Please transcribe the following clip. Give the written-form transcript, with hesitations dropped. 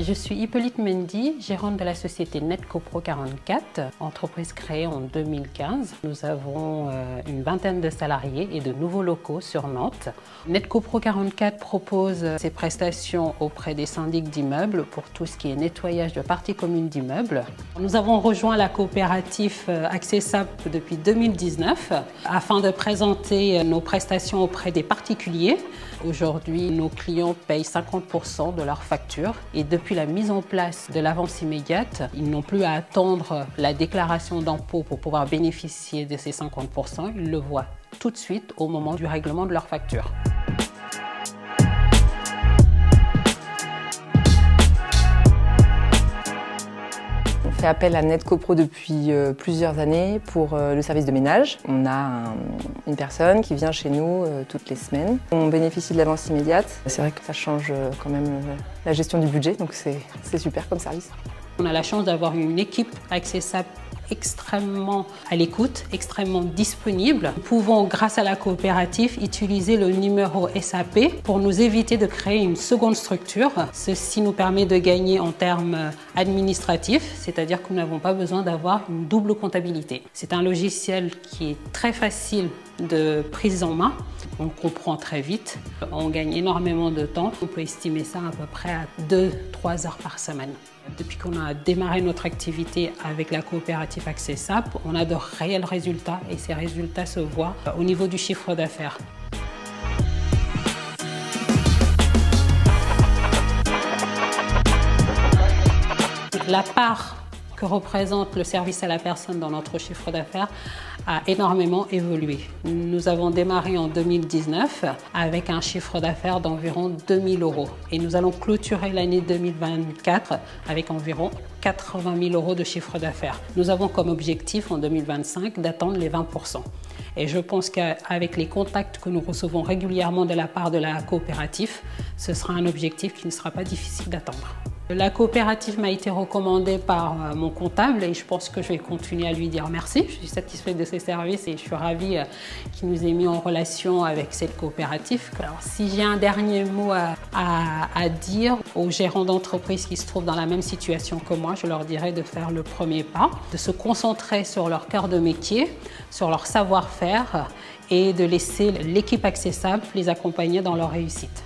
Je suis Hippolyte Mendy, gérante de la société NetCoPro 44, entreprise créée en 2015. Nous avons une vingtaine de salariés et de nouveaux locaux sur Nantes. NetCoPro 44 propose ses prestations auprès des syndics d'immeubles pour tout ce qui est nettoyage de parties communes d'immeubles. Nous avons rejoint la coopérative Accessap depuis 2019 afin de présenter nos prestations auprès des particuliers. Aujourd'hui, nos clients payent 50% de leurs factures et depuis la mise en place de l'avance immédiate, ils n'ont plus à attendre la déclaration d'impôt pour pouvoir bénéficier de ces 50%. Ils le voient tout de suite au moment du règlement de leur facture. On fait appel à NetCoPro depuis plusieurs années pour le service de ménage. On a une personne qui vient chez nous toutes les semaines. On bénéficie de l'avance immédiate. C'est vrai que ça change quand même la gestion du budget, donc c'est super comme service. On a la chance d'avoir une équipe Accessap extrêmement à l'écoute, extrêmement disponible. Nous pouvons, grâce à la coopérative, utiliser le numéro SAP pour nous éviter de créer une seconde structure. Ceci nous permet de gagner en termes administratifs, c'est-à-dire que nous n'avons pas besoin d'avoir une double comptabilité. C'est un logiciel qui est très facile de prise en main. On comprend très vite, on gagne énormément de temps. On peut estimer ça à peu près à 2-3 heures par semaine. Depuis qu'on a démarré notre activité avec la coopérative Accessap, on a de réels résultats et ces résultats se voient au niveau du chiffre d'affaires. La part que représente le service à la personne dans notre chiffre d'affaires a énormément évolué. Nous avons démarré en 2019 avec un chiffre d'affaires d'environ 2 000 € et nous allons clôturer l'année 2024 avec environ 80 000 € de chiffre d'affaires. Nous avons comme objectif en 2025 d'atteindre les 20%. Et je pense qu'avec les contacts que nous recevons régulièrement de la part de la coopérative, ce sera un objectif qui ne sera pas difficile d'atteindre. La coopérative m'a été recommandée par mon comptable et je pense que je vais continuer à lui dire merci. Je suis satisfaite de ses services et je suis ravie qu'il nous ait mis en relation avec cette coopérative. Alors, si j'ai un dernier mot à dire aux gérants d'entreprise qui se trouvent dans la même situation que moi, je leur dirais de faire le premier pas, de se concentrer sur leur cœur de métier, sur leur savoir-faire et de laisser l'équipe Accessap les accompagner dans leur réussite.